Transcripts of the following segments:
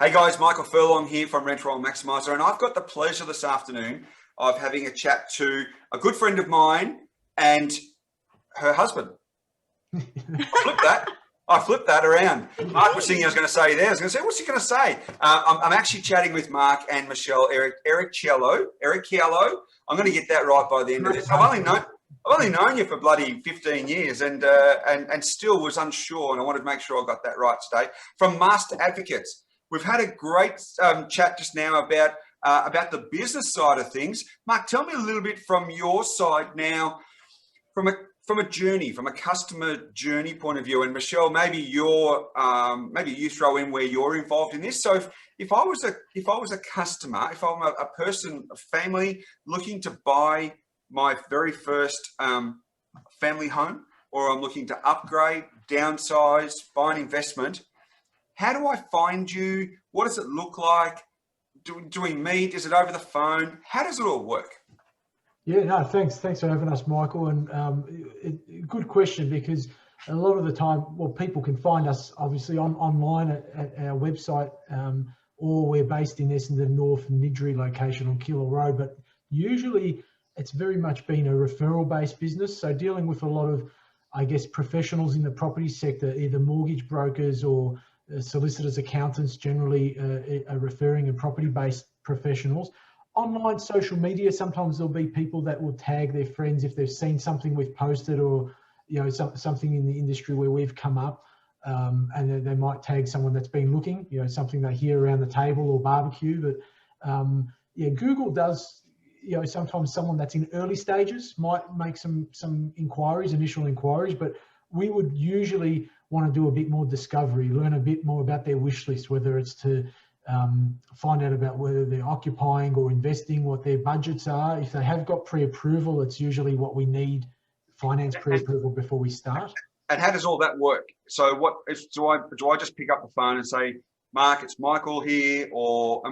Hey guys, Michael Furlong here from Roll Maximiser, and I've got the pleasure this afternoon of having a chat to a good friend of mine and her husband. I flipped that around. Mark was thinking I was going to say there. I was going to say, what's he going to say? I'm actually chatting with Mark and Michelle Errichiello. I'm going to get that right by the end of this. I've only known you for bloody 15 years and still was unsure, and I wanted to make sure I got that right today. From Master Advocates. We've had a great chat just now about the business side of things. Mark, tell me a little bit from your side now, from a journey, from a customer journey point of view. And Michelle, maybe you throw in where you're involved in this. So if I was a customer, if I'm a person, a family looking to buy my very first family home, or I'm looking to upgrade, downsize, buy an investment, how do I find you? What does it look like? Do we meet? Is it over the phone? How does it all work? Yeah, no, thanks for having us, Michael. And good question, because a lot of the time, well, people can find us obviously online at our website, or we're based in Essendon North Nidri location on Keilor Road. But usually it's very much been a referral-based business. So dealing with a lot of, I guess, professionals in the property sector, either mortgage brokers or solicitors, accountants, generally are referring, and property-based professionals. Online social media, sometimes there'll be people that will tag their friends if they've seen something we've posted, or something in the industry where we've come up, and they might tag someone that's been looking, something they hear around the table or barbecue. But Google does, sometimes someone that's in early stages might make some initial inquiries, but we would usually want to do a bit more discovery, learn a bit more about their wish list, whether it's to find out about whether they're occupying or investing, what their budgets are. If they have got pre-approval, it's usually what we need, finance pre-approval, before we start. And how does all that work? So do I just pick up the phone and say, Mark, it's Michael here, or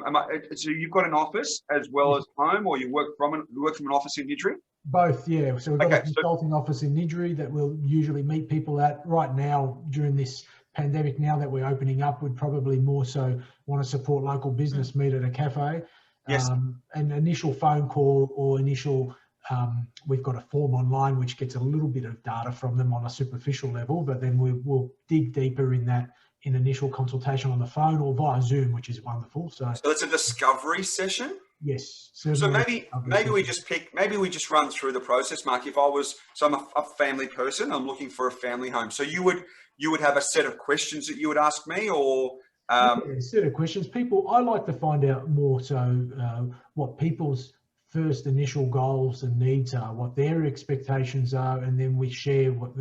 so you've got an office as well as home, or you work from an office in Nidri? Both, yeah. So we've got a consulting office in Nidri that we'll usually meet people at. Right now, during this pandemic, now that we're opening up, we'd probably more so want to support local business, meet at a cafe. Yes. An initial phone call or initial, we've got a form online which gets a little bit of data from them on a superficial level, but then we'll dig deeper in that in initial consultation on the phone or via Zoom, which is wonderful. So it's a discovery session? Yes. So maybe we just run through the process, Mark. I'm a family person, I'm looking for a family home. So you would have a set of questions that you would ask me, or a set of questions. I like to find out more so what people's first initial goals and needs are, what their expectations are, and then we share what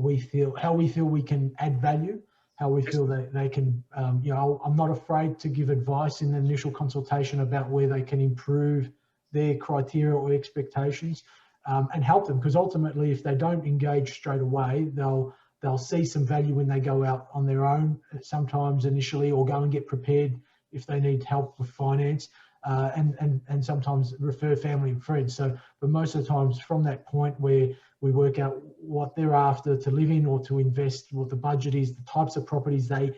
we feel, how we feel we can add value, how we feel that they can, I'm not afraid to give advice in the initial consultation about where they can improve their criteria or expectations, and help them, because ultimately if they don't engage straight away, they'll see some value when they go out on their own, sometimes initially, or go and get prepared if they need help with finance, and sometimes refer family and friends. So, but most of the times from that point where we work out what they're after to live in or to invest, what the budget is, the types of properties they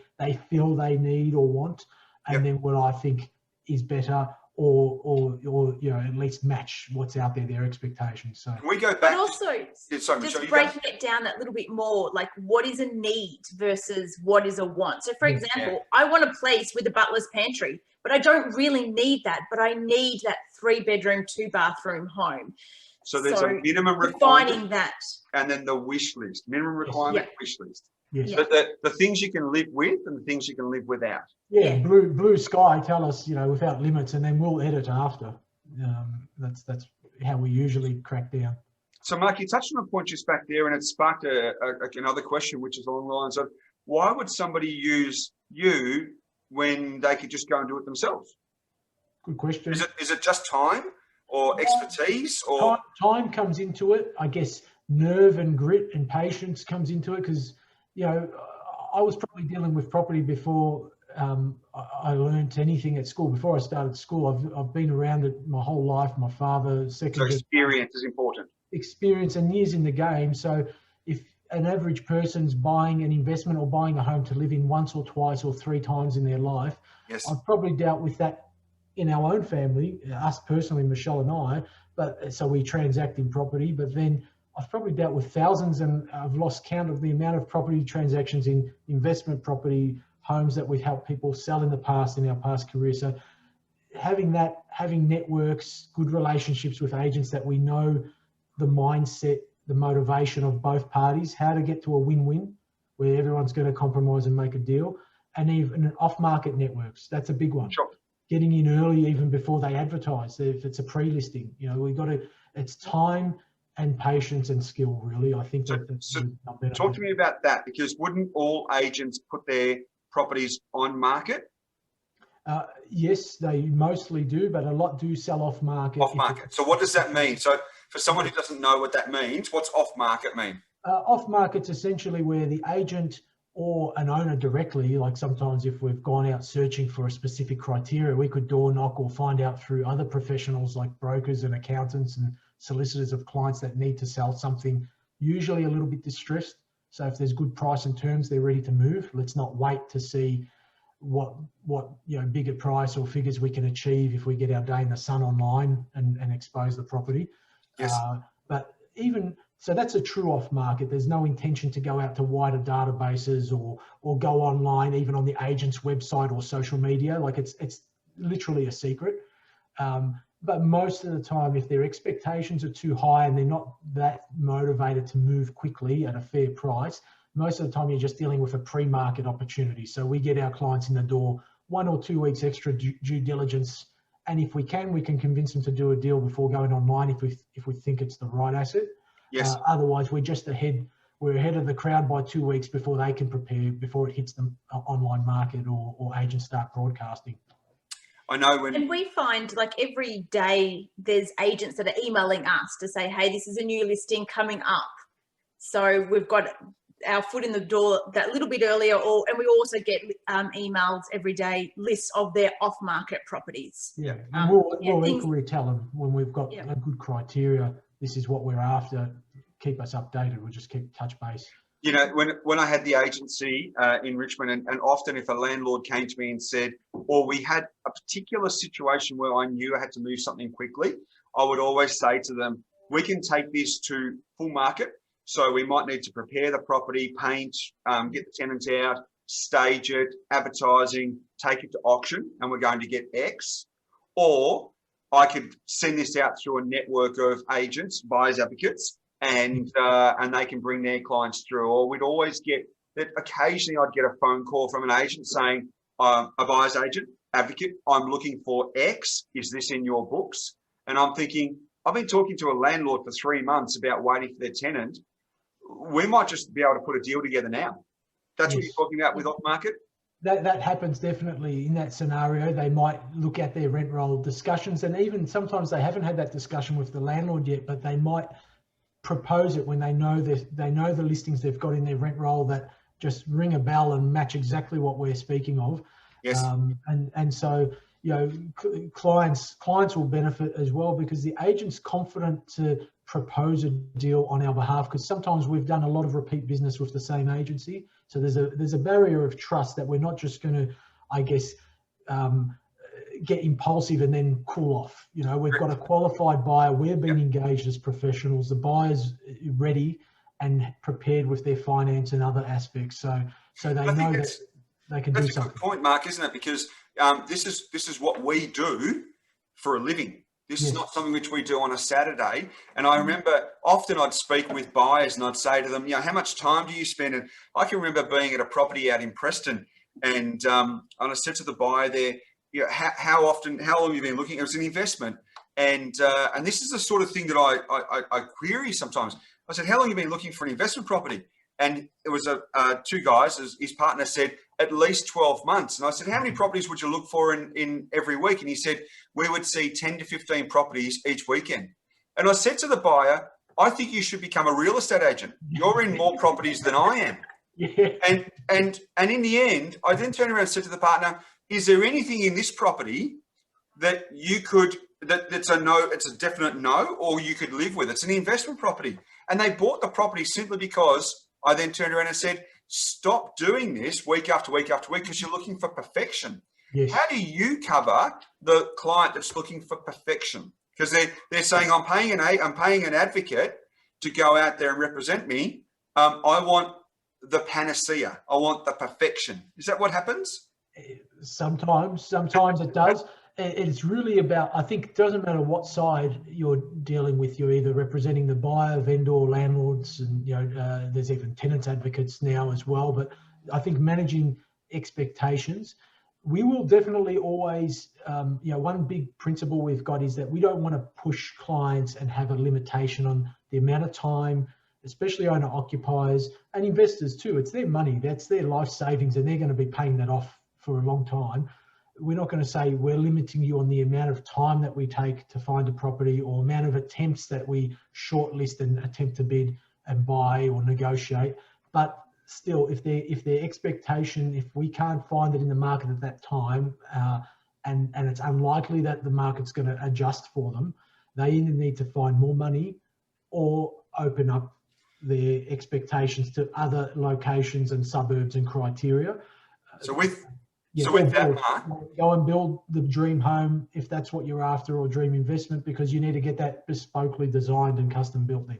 feel they need or want, and then what I think is better, or at least match what's out there, their expectations. So can we go back? But also, just breaking it down that little bit more, like what is a need versus what is a want. So for example, I want a place with a butler's pantry, but I don't really need that, but I need that 3-bedroom, 2-bathroom home. So there's a minimum requirement, defining that, and then the wish list, minimum requirement, wish list. Yes. But the things you can live with and the things you can live without. Yeah, blue sky, tell us, without limits, and then we'll edit after. That's how we usually crack down. So Mark, you touched on a point just back there, and it sparked another question, which is along the lines of, why would somebody use you when they could just go and do it themselves? Good question. Is it just time or expertise, or time comes into it? I guess nerve and grit and patience comes into it, because I was probably dealing with property before I learned anything at school. Before I started school, I've been around it my whole life. My father, so experience is important. Experience and years in the game. So if an average person's buying an investment or buying a home to live in once or twice or 3 times in their life, Yes. I've probably dealt with that in our own family, us personally, Michelle and I, but so we transact in property, but then I've probably dealt with thousands, and I've lost count of the amount of property transactions in investment property homes that we've helped people sell in the past, in our past career. So having networks, good relationships with agents that we know the mindset, the motivation of both parties, how to get to a win-win where everyone's going to compromise and make a deal, and even off-market networks. That's a big one. Sure. Getting in early, even before they advertise, if it's a pre-listing. You know, we've got to, it's time and patience and skill, really. I think So talk to me about that, because wouldn't all agents put their properties on market? Yes, they mostly do, but a lot do sell off market. Off market. So what does that mean? So for someone who doesn't know what that means, what's off market mean? Off market's essentially where the agent or an owner directly, like sometimes if we've gone out searching for a specific criteria, we could door knock or find out through other professionals like brokers and accountants and solicitors of clients that need to sell something, usually a little bit distressed. So if there's good price and terms, they're ready to move. Let's not wait to see what bigger price or figures we can achieve if we get our day in the sun online and expose the property. Yes. But even so, that's a true off market. There's no intention to go out to wider databases or go online, even on the agent's website or social media. Like it's literally a secret. But most of the time, if their expectations are too high and they're not that motivated to move quickly at a fair price, most of the time you're just dealing with a pre-market opportunity. So we get our clients in the door 1 or 2 weeks extra due diligence, and if we can convince them to do a deal before going online if we think it's the right asset. Yes. Otherwise, we're ahead of the crowd by 2 weeks before they can prepare, before it hits the online market or agents start broadcasting. I know when... And we find like every day there's agents that are emailing us to say, hey, this is a new listing coming up. So we've got our foot in the door that little bit earlier, and we also get emails every day, lists of their off-market properties. Yeah, and we'll equally tell them when we've got a good criteria, this is what we're after, keep us updated, we'll just keep touch base. You know, when I had the agency in Richmond, and often if a landlord came to me and said, or we had a particular situation where I knew I had to move something quickly, I would always say to them, we can take this to full market. So we might need to prepare the property, paint, get the tenants out, stage it, advertising, take it to auction, and we're going to get X. Or I could send this out through a network of agents, buyers advocates, and they can bring their clients through. Or we'd always get that. Occasionally I'd get a phone call from an agent saying, a buyer's agent, advocate, I'm looking for X. Is this in your books? And I'm thinking, I've been talking to a landlord for 3 months about waiting for their tenant. We might just be able to put a deal together now. That's what you're talking about with off market? That happens definitely in that scenario. They might look at their rent roll discussions, and even sometimes they haven't had that discussion with the landlord yet, but they might propose it when they know the listings they've got in their rent roll that just ring a bell and match exactly what we're speaking of. Yes. And so, you know, clients will benefit as well, because the agent's confident to propose a deal on our behalf, because sometimes we've done a lot of repeat business with the same agency. So there's a barrier of trust that we're not just going to, I guess, get impulsive and then cool off. You know, we've got a qualified buyer. We're being engaged as professionals. The buyer's ready and prepared with their finance and other aspects. So they know that they can do something. That's a good point, Mark, isn't it? Because this is what we do for a living. This is not something which we do on a Saturday. And I remember often I'd speak with buyers and I'd say to them, you know, how much time do you spend? And I can remember being at a property out in Preston, and I said to the buyer there, you know, how long have you been looking? It was an investment. And this is the sort of thing that I query sometimes. I said, how long have you been looking for an investment property? And it was two guys. His partner said, at least 12 months. And I said, how many properties would you look for in every week? And he said, we would see 10 to 15 properties each weekend. And I said to the buyer, I think you should become a real estate agent. You're in more properties than I am. Yeah. And in the end, I then turned around and said to the partner, is there anything in this property that you could, that's a no, it's a definite no, or you could live with? It's an investment property. And they bought the property simply because I then turned around and said, stop doing this week after week after week because you're looking for perfection. Yes. How do you cover the client that's looking for perfection? Because they're saying, I'm paying an advocate to go out there and represent me. I want the panacea. I want the perfection. Is that what happens? Sometimes it does. It's really about, I think it doesn't matter what side you're dealing with. You're either representing the buyer, vendor, landlords, and there's even tenants advocates now as well. But I think managing expectations, we will definitely always, one big principle we've got is that we don't want to push clients and have a limitation on the amount of time, especially owner occupiers and investors too. It's their money, that's their life savings, and they're going to be paying that off for a long time. We're not going to say we're limiting you on the amount of time that we take to find a property or amount of attempts that we shortlist and attempt to bid and buy or negotiate. But still, if their expectation, if we can't find it in the market at that time, and it's unlikely that the market's going to adjust for them, they either need to find more money or open up their expectations to other locations and suburbs and criteria. So with that, Mark, go and build the dream home if that's what you're after, or dream investment, because you need to get that bespokely designed and custom built in.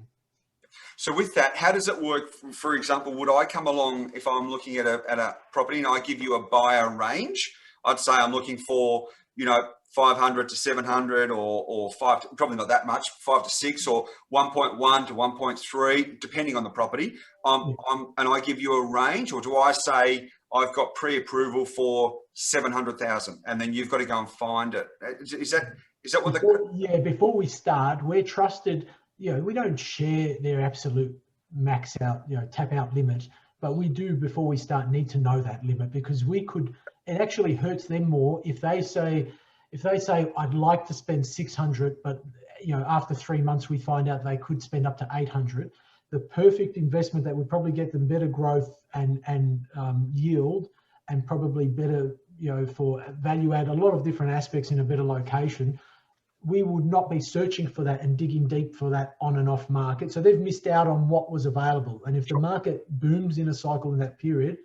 So with that, how does it work? For example, would I come along if I'm looking at a property and I give you a buyer range? I'd say I'm looking for 500 to 700 or 5, probably not that much, 5 to 6 or 1.1 to 1.3, depending on the property. And I give you a range, or do I say I've got pre-approval for 700,000 and then you've got to go and find it? Is that what before we start, we're trusted. We don't share their absolute max out, tap out limit, but we do before we start need to know that limit, because it actually hurts them more if they say I'd like to spend 600, but after 3 months we find out they could spend up to 800. The perfect investment that would probably get them better growth and yield, and probably better, for value add, a lot of different aspects in a better location. We would not be searching for that and digging deep for that on and off market. So they've missed out on what was available. And if the market booms in a cycle in that period,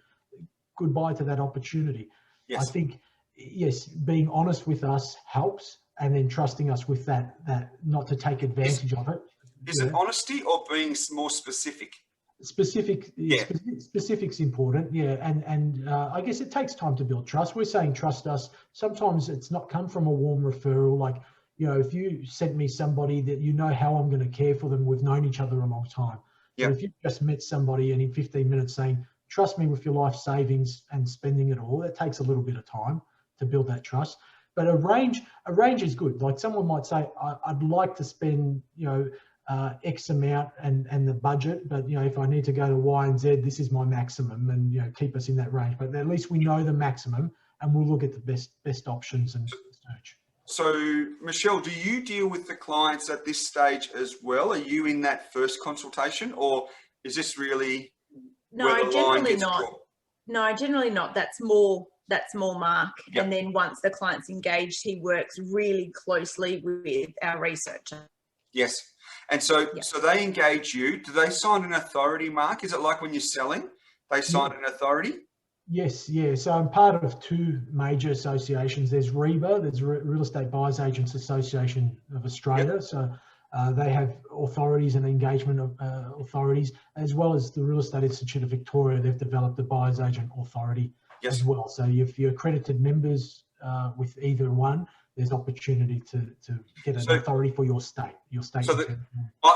goodbye to that opportunity. Yes. I think, yes, being honest with us helps, and then trusting us with that not to take advantage of it. Is it honesty or being more specific? Specific's important, and I guess it takes time to build trust. We're saying trust us. Sometimes it's not come from a warm referral, like, if you sent me somebody that how I'm going to care for them, we've known each other a long time. Yeah. But if you just met somebody and in 15 minutes saying, trust me with your life savings and spending it all, it takes a little bit of time to build that trust. But a range is good. Like someone might say, I'd like to spend, X amount and the budget, but if I need to go to Y and Z, this is my maximum, and keep us in that range. But at least we know the maximum, and we'll look at the best options and search. So Michelle, do you deal with the clients at this stage as well? Are you in that first consultation, or is this really generally not. No, generally not. That's more Mark. Yep. And then once the client's engaged, he works really closely with our researcher. Yes. And so they engage you. Do they sign an authority, Mark? Is it like when you're selling, they sign an authority? Yes, yeah. So I'm part of two major associations. There's REBA, there's Real Estate Buyers Agents Association of Australia. Yep. So they have authorities and engagement of authorities, as well as the Real Estate Institute of Victoria. They've developed the Buyers Agent Authority as well. So if you're accredited members with either one, there's opportunity to get an authority for your state.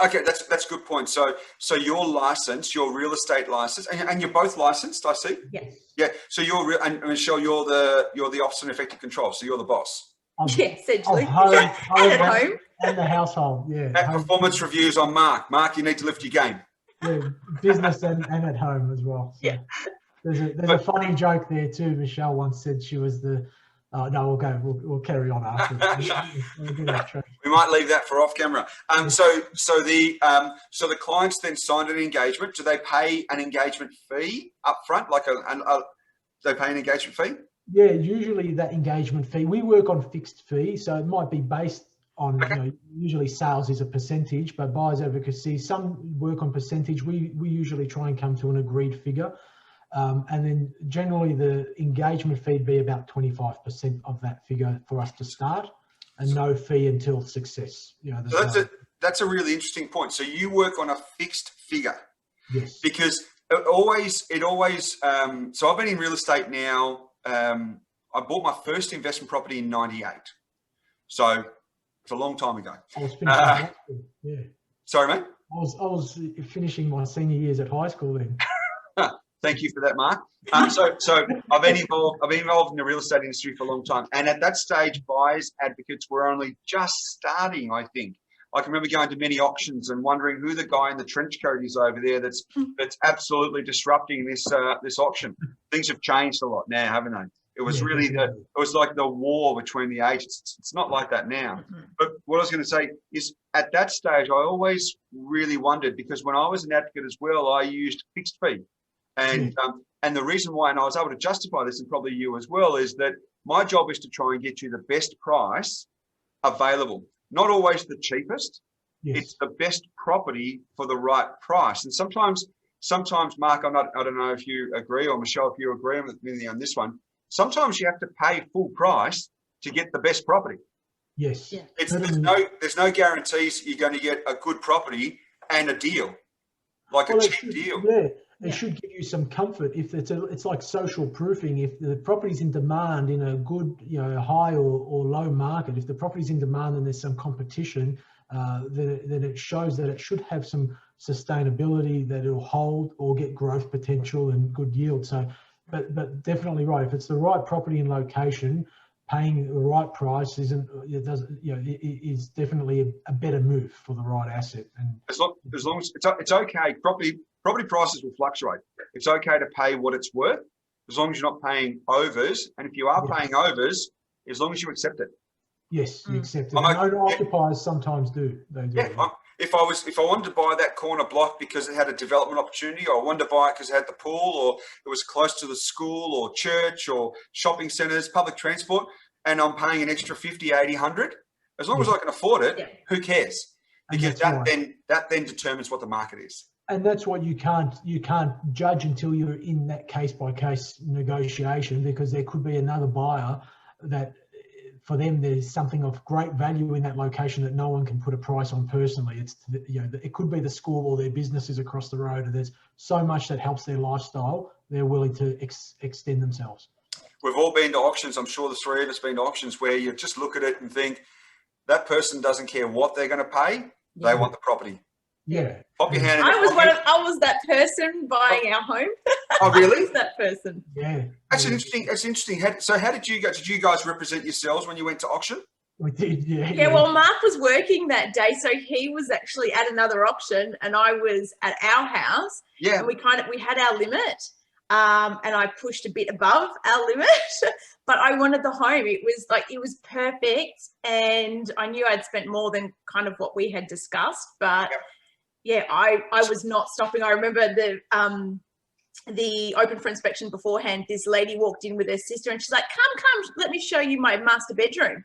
Okay, that's a good point. So your license, your real estate license, and you're both licensed, I see. Yes. Yeah. So and Michelle, you're the officer in effective control. So you're the boss. Essentially. Home, and at home. And the household. Yeah. And performance reviews on Mark. Mark, you need to lift your game. Yeah, business and at home as well. So yeah. There's a funny joke there too. Michelle once said she was the. No, we'll carry on after. We might leave that for off camera. So the clients then signed an engagement. Do they pay an engagement fee up front? They pay an engagement fee? Yeah, usually that engagement fee. We work on fixed fee, so it might be based on, usually sales is a percentage, but buyers advocacy, some work on percentage. We usually try and come to an agreed figure. And then generally the engagement fee be about 25% of that figure for us to start, and no fee until success. So that's a really interesting point. So you work on a fixed figure. Yes. Because it always, so I've been in real estate now. I bought my first investment property in 98. So it's a long time ago. I was finishing high school. Yeah. Sorry, mate? I was finishing my senior years at high school then. Thank you for that, Mark. So I've been involved in the real estate industry for a long time. And at that stage, buyers advocates were only just starting, I think. I can remember going to many auctions and wondering who the guy in the trench coat is over there that's absolutely disrupting this auction. Things have changed a lot now, haven't they? It was really it was like the war between the agents. It's not like that now. But what I was going to say is, at that stage, I always really wondered, because when I was an advocate as well, I used fixed fee. And the reason why, and I was able to justify this, and probably you as well, is that my job is to try and get you the best price available. Not always the cheapest. Yes. It's the best property for the right price. And sometimes, Mark, I don't know if you agree, or Michelle, if you agree with me on this one, sometimes you have to pay full price to get the best property. Yes. Yeah. There's no guarantees you're going to get a good property and a deal, like a cheap deal. Yeah. It should give you some comfort. If it's like social proofing. If the property's in demand in a good, high or low market, if the property's in demand and there's some competition, then it shows that it should have some sustainability, that it'll hold or get growth potential and good yield. So, but definitely right. If it's the right property and location, paying the right price is definitely a better move for the right asset. And as long as it's okay, property prices will fluctuate. It's okay to pay what it's worth, as long as you're not paying overs. And if you are paying overs, as long as you accept it. Yes, you accept it. Owner-occupiers sometimes do. They do. Yeah. If I wanted to buy that corner block because it had a development opportunity, or I wanted to buy it because it had the pool, or it was close to the school or church or shopping centres, public transport, and I'm paying an extra 50, 80, 100, as long as I can afford it, who cares? Because that then determines what the market is. And that's what you can't judge until you're in that case by case negotiation, because there could be another buyer that, for them, there's something of great value in that location that no one can put a price on personally. It's it could be the school or their businesses across the road, and there's so much that helps their lifestyle. They're willing to extend themselves. We've all been to auctions. I'm sure the three of us been to auctions where you just look at it and think, that person doesn't care what they're going to pay. They want the property. Yeah. Pop your hand in I was that person buying our home. Oh, really? I was that person. Yeah. That's interesting. So how did you go? Did you guys represent yourselves when you went to auction? We did, yeah. Yeah, well, Mark was working that day, so he was actually at another auction and I was at our house. Yeah. And we had our limit. And I pushed a bit above our limit, but I wanted the home. It was perfect, and I knew I'd spent more than kind of what we had discussed, but I was not stopping. I remember the open for inspection beforehand, this lady walked in with her sister and she's like, come, let me show you my master bedroom.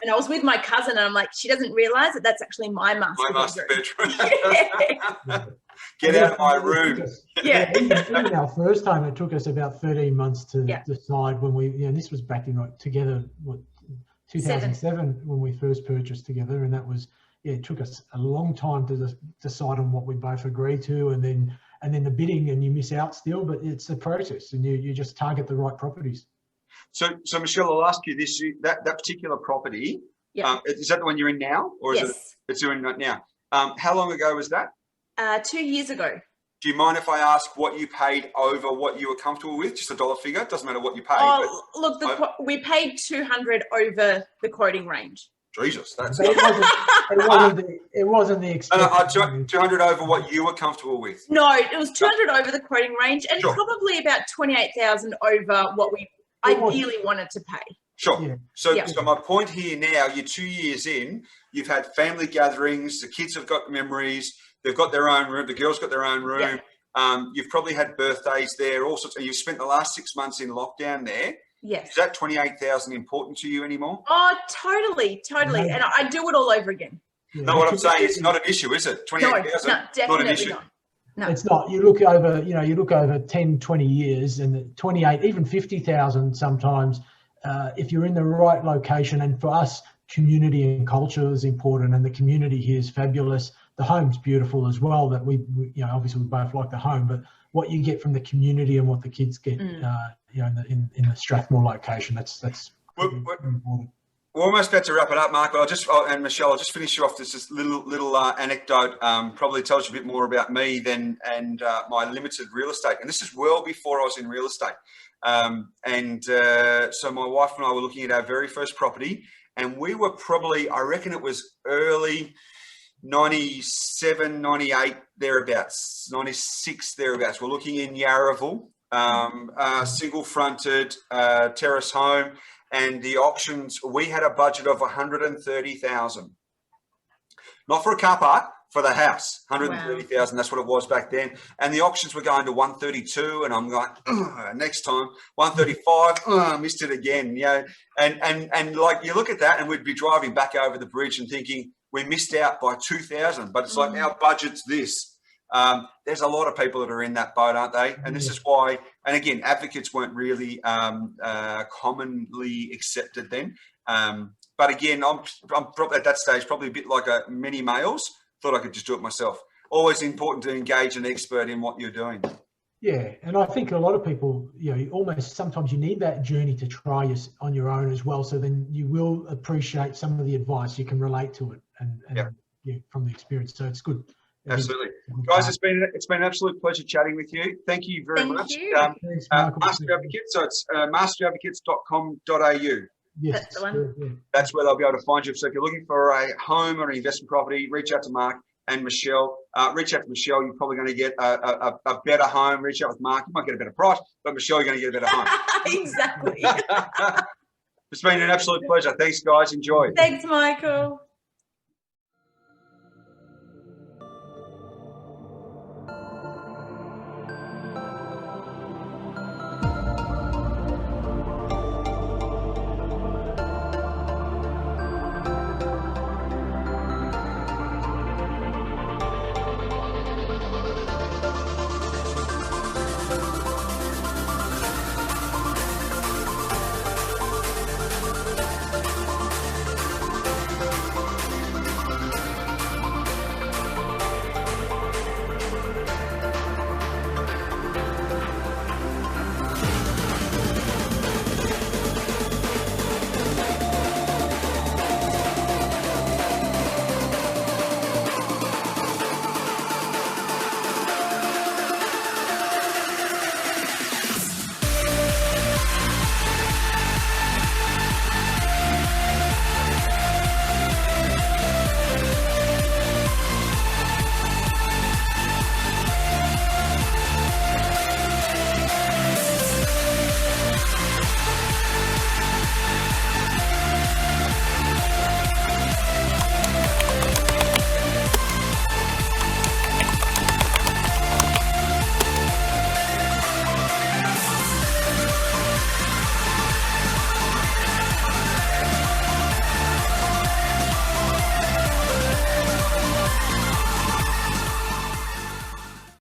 And I was with my cousin and I'm like, she doesn't realize that that's actually my master bedroom. Yeah. Get out of my room. Even our first time, it took us about 13 months to decide when we, this was back in together, 2007 when we first purchased together. And that was, it took us a long time to decide on what we both agreed to, and then the bidding, and you miss out still, but it's a process, and you just target the right properties. So Michelle, I'll ask you this: that particular property, is that the one you're in now, or is it's you're in now? How long ago was that? 2 years ago. Do you mind if I ask what you paid over what you were comfortable with? Just a dollar figure. Doesn't matter what you paid. Oh, look, we paid 200 over the quoting range. Jesus, that's it wasn't the expected. 200 over what you were comfortable with. No, it was 200 over the quoting range, and probably about 28,000 over what we ideally wanted to pay. Sure. Yeah. So my point here now, you're 2 years in, you've had family gatherings, the kids have got memories, they've got their own room, the girls got their own room. You've probably had birthdays there, all sorts, and you've spent the last 6 months in lockdown there. Yes. Is that 28,000 important to you anymore? Oh, totally. And I do it all over again. Yeah. No, what I'm saying, it's not an issue, is it? 28,000? No, definitely not an issue. not. No. It's not. You look over 10, 20 years, and 28, even 50,000 sometimes, if you're in the right location. And for us, community and culture is important, and the community here is fabulous. The home's beautiful as well. That we obviously we both like the home, but what you get from the community and what the kids get, in the Strathmore location, that's important. We're almost about to wrap it up, Mark, but and Michelle, I'll just finish you off this little anecdote. Probably tells you a bit more about me and my limited real estate. And this is well before I was in real estate. So my wife and I were looking at our very first property, and we were probably, I reckon it was early 97, 98, thereabouts, 96, thereabouts. We're looking in Yarraville, single fronted terrace home. And the auctions, we had a budget of 130,000, not for a car park, for the house. 130,000. Wow. That's what it was back then. And the auctions were going to 132, and I'm going, next time 135. Missed it again. And like you look at that, and we'd be driving back over the bridge and thinking we missed out by 2,000. But it's like our budget's this. There's a lot of people that are in that boat, aren't they? And this is why, and again, advocates weren't really commonly accepted then. But again, I'm probably at that stage, probably a bit like a many males, thought I could just do it myself. Always important to engage an expert in what you're doing. Yeah, and I think a lot of people, almost sometimes you need that journey to try on your own as well. So then you will appreciate some of the advice, you can relate to it and from the experience. So it's good. Absolutely. Guys, it's been an absolute pleasure chatting with you. Thank you very much. Thanks, Michael. Master Advocates, so it's masteradvocates.com.au. Yes, that's the one. Yeah. That's where they'll be able to find you. So if you're looking for a home or an investment property, reach out to Mark and Michelle. Reach out to Michelle, you're probably going to get a better home. Reach out with Mark, you might get a better price, but Michelle, you're going to get a better home. Exactly. It's been an absolute pleasure. Thanks, guys. Enjoy. Thanks, Michael.